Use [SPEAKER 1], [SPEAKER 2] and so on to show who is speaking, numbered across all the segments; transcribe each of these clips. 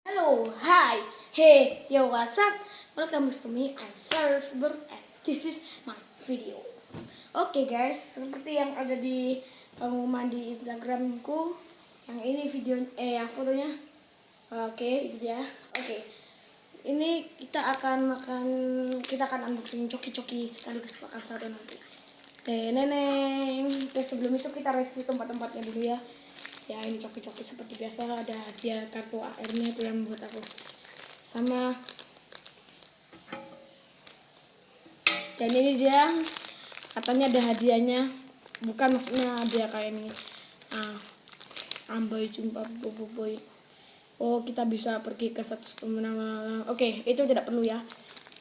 [SPEAKER 1] Hello, hi, hey, yo, what's up? Welcome to me, I'm Ferris Bird, and this is my video. Oke guys, seperti yang ada di pengumuman di Instagramku, yang ini yang fotonya. Oke, itu dia. Oke, ini kita akan unboxing coki-coki sekaligus makan satu nanti. Neneng. Oke, sebelum itu kita review tempat-tempatnya dulu ya. Ya, ini coki-coki seperti biasa, ada hadiah kartu AR-nya itu yang buat aku. Sama dan ini dia katanya ada hadiahnya, bukan maksudnya hadiah kayak ini. Amboy jumpa boboiboy. Oh, kita bisa pergi ke satu pemenang. Oke, itu tidak perlu ya.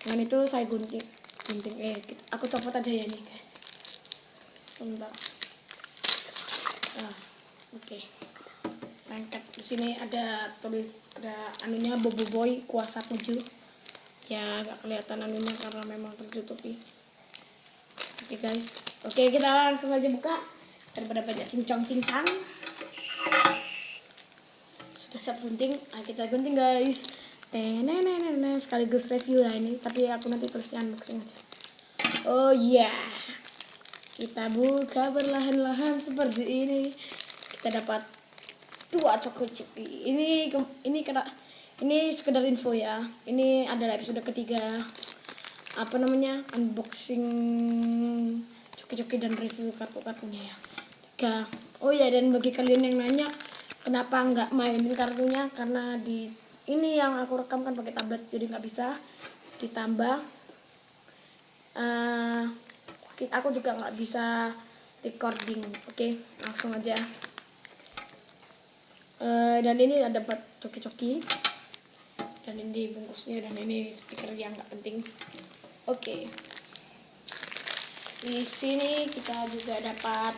[SPEAKER 1] Dengan itu saya gunting. Aku copot aja ya nih guys. Sebentar. Oke. Angkat di sini ada anunya boboiboy kuasa 7. Ya gak kelihatan anunya karena memang tertutupi. Oke guys. Oke, kita langsung aja buka daripada banyak cincang. Sudah siap gunting. Kita gunting guys. Sekaligus review lah ini, tapi aku nanti terusnya unboxing aja. Oh iya. Kita buka perlahan-lahan seperti ini. Kita dapat 2 coki. Ini sekedar info ya. Ini adalah episode ketiga unboxing coki-coki dan review kartu-kartunya ya. Oh ya, dan bagi kalian yang nanya kenapa nggak mainin kartunya, karena di ini yang aku rekam kan pakai tablet, jadi nggak bisa ditambah. Aku juga nggak bisa recording. Oke, langsung aja. Dan ini ada 4 coki-coki, dan ini bungkusnya, dan ini stiker yang nggak penting. Oke. Di sini kita juga dapat.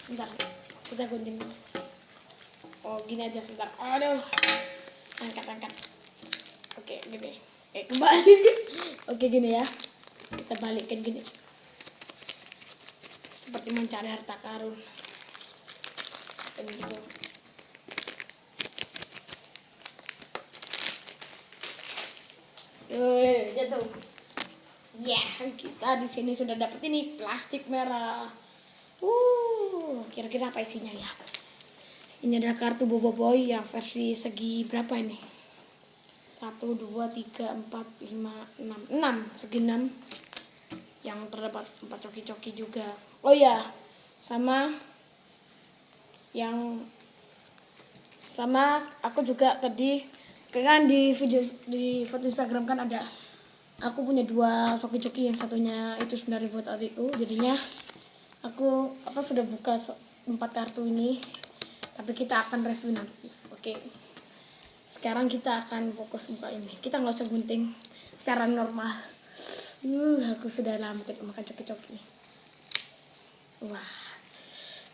[SPEAKER 1] Bentar, kita gunting. Oh, gini aja sebentar. Aduh, angkat. Oke, gini. Kembali. Oke, gini ya. Kita balikin gini. Seperti mencari harta karun. Gitu. Jatuh. Ya, kita di sini sudah dapat ini plastik merah. Kira-kira apa isinya ya? Ini ada kartu boboiboy yang versi segi berapa ini? 1, 2, 3, 4, 5, 6. Segi 6. Yang terdapat 4 coki-coki juga. Oh ya, sama aku juga tadi kan di foto Instagram kan ada aku punya 2 coki-coki, yang satunya itu sebenarnya buat adikku, jadinya aku sudah buka 4 kartu ini, tapi kita akan review nanti. Oke, sekarang kita akan fokus buka ini, kita nggak usah gunting cara normal. Aku sudah lama tidak makan coki-coki. Wah,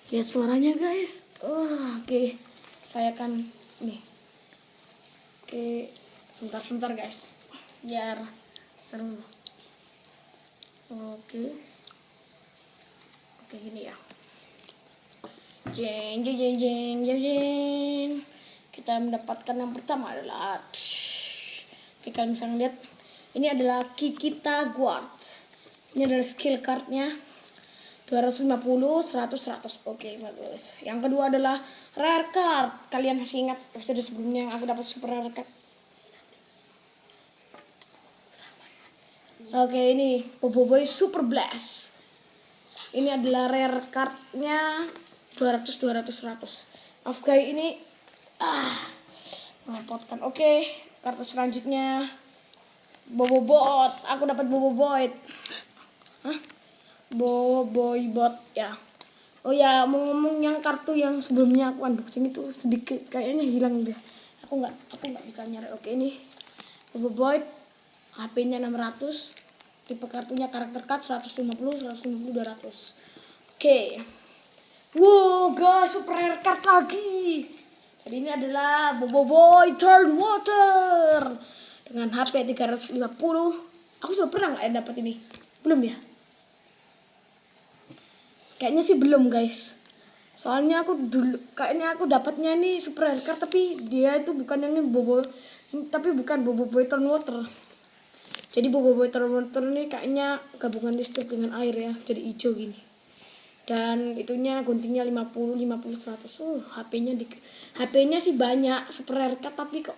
[SPEAKER 1] lihat suaranya guys. Oke. Saya akan nih. Oke, sebentar guys, biar seru. Oke, gini ya. Jeng. Kita mendapatkan yang pertama adalah, kalian bisa lihat, ini adalah Kikita Guard. Ini adalah skill cardnya. 250, 100. Oke, bagus. Yang kedua adalah rare card. Kalian masih ingat episode sebelumnya yang aku dapat super rare card? Oke, ini boboiboy super blast. Ini adalah rare cardnya 200, 100. Maaf guys, ini merepotkan. Oke, kartu selanjutnya Bobobot. Aku dapat Bobobot. Boboibot ya. Oh ya, mau ngomong yang kartu yang sebelumnya aku unboxing itu sedikit kayaknya hilang deh. Aku nggak bisa nyari. Oke, ini Boboibot, HP-nya 600, tipe kartunya karakter card 150, 200. Oke. Wow guys, super rare card lagi. Jadi ini adalah Boboiboy Turn Water dengan HP 350. Aku sudah pernah nggak dapat ini? Belum ya? Kayaknya sih belum guys. Soalnya aku dulu kayaknya aku dapatnya ini super rare card, tapi dia itu bukan yang ini bobo, tapi bukan bobo boy turn water. Jadi bobo boy turn water ini kayaknya gabungan listrik dengan air ya, jadi hijau gini. Dan itunya guntingnya 50 50 100. HP-nya sih banyak super rare card, tapi kok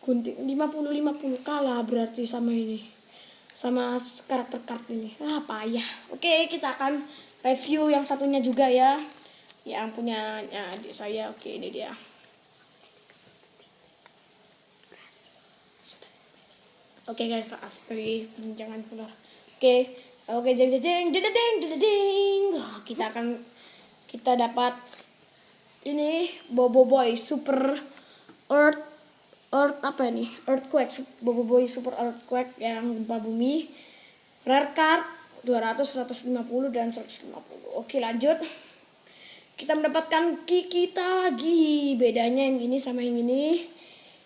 [SPEAKER 1] gunting 50 50 kalah berarti sama ini. Sama karakter card ini. Payah. Oke, kita akan review yang satunya juga ya. Yang punya adik saya. Oke, ini dia. Oke guys, after jangan keluar. Oke, jeng jeng dededeng. Kita dapat ini Bobo Boy Super Earth apa ini? Earthquake, Bobo Boy Super Earthquake yang gempa bumi. Rare card 200, 150 dan 150. Oke, lanjut. Kita mendapatkan Kikita lagi. Bedanya yang ini sama yang ini.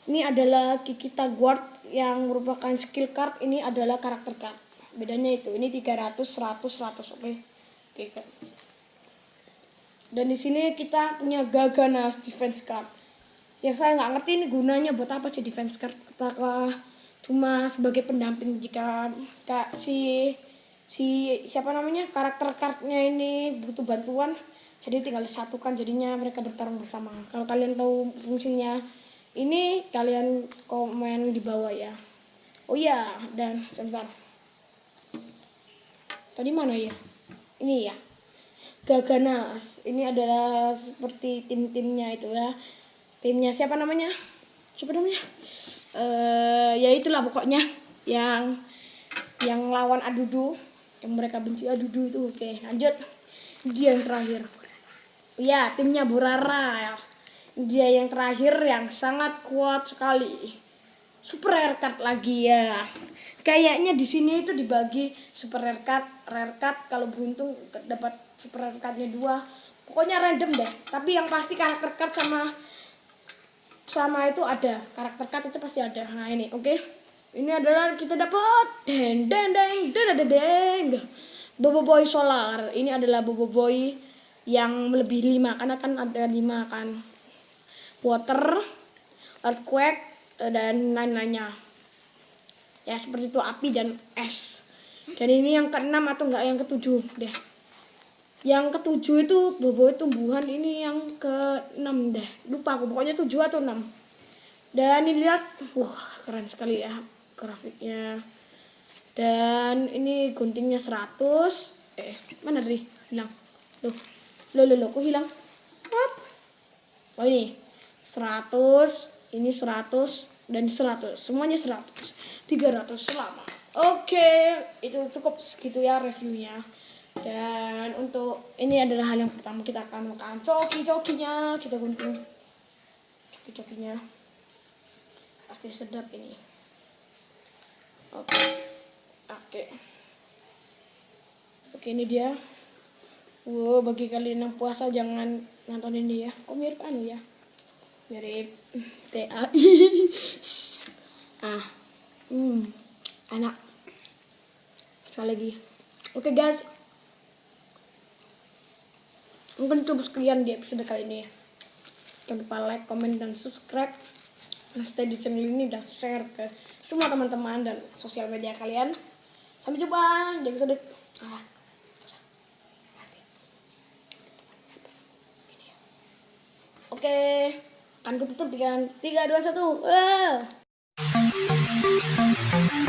[SPEAKER 1] Ini adalah Kikita Guard yang merupakan skill card. Ini adalah karakter card. Bedanya itu. Ini 300, 100, 100. Oke. Dan di sini kita punya Gaganas defense card. Yang saya nggak ngerti ini gunanya buat apa sih defense card. Apakah cuma sebagai pendamping jika si siapa namanya karakter cardnya ini butuh bantuan, jadi tinggal disatukan, jadinya mereka bertarung bersama. Kalau kalian tahu fungsinya ini, kalian komen di bawah ya. Oh iya, dan sebentar, tadi mana ya, ini ya Gaganas. Ini adalah seperti tim-timnya itu ya. Timnya siapa namanya? Ya itulah pokoknya yang lawan Adudu, yang mereka benci Adudu itu. Oke, lanjut. Dia yang terakhir. Ya, timnya Burara ya. Dia yang terakhir yang sangat kuat sekali. Super rare card lagi ya. Kayaknya di sini itu dibagi super rare card kalau beruntung dapat super rare cardnya 2. Pokoknya random deh. Tapi yang pasti karakter card sama itu ada. Karakter card itu pasti ada. Nah, ini oke. Ini adalah kita dapat deng. Bobo Boy Solar. Ini adalah Bobo Boy yang lebih 5 karena kan ada 5 kan. Water, earthquake, dan lain-lainnya. Ya seperti itu, api dan es. Dan ini yang ke-6 atau enggak yang ke-7 deh. Yang ke-7 itu Bobo tumbuhan, ini yang ke-6 deh. Lupa aku, pokoknya 7 atau 6. Dan ini lihat, keren sekali ya grafiknya. Dan ini guntingnya 100. Mana tadi? Hilang. Loh, kok hilang? Oh ini 100, ini 100 dan 100. Semuanya 100. 300 selama. Oke, itu cukup segitu ya reviewnya. Dan untuk ini adalah hal yang pertama, kita akan makan coki-cokinya. Kita gunting coki-cokinya. Pasti sedap ini. Oke, ini dia. Bagi kalian yang puasa jangan nonton ini ya. Kok mirip ya? Mirip TAI. Enak. Sekali lagi. Oke guys. Mungkin cukup sekian di episode kali ini ya. Jangan lupa like, comment, dan subscribe. Stay di channel ini dan share ke semua teman-teman dan sosial media kalian. Sampai jumpa di episode. Oke, akan kututup dengan 3, 2, 1.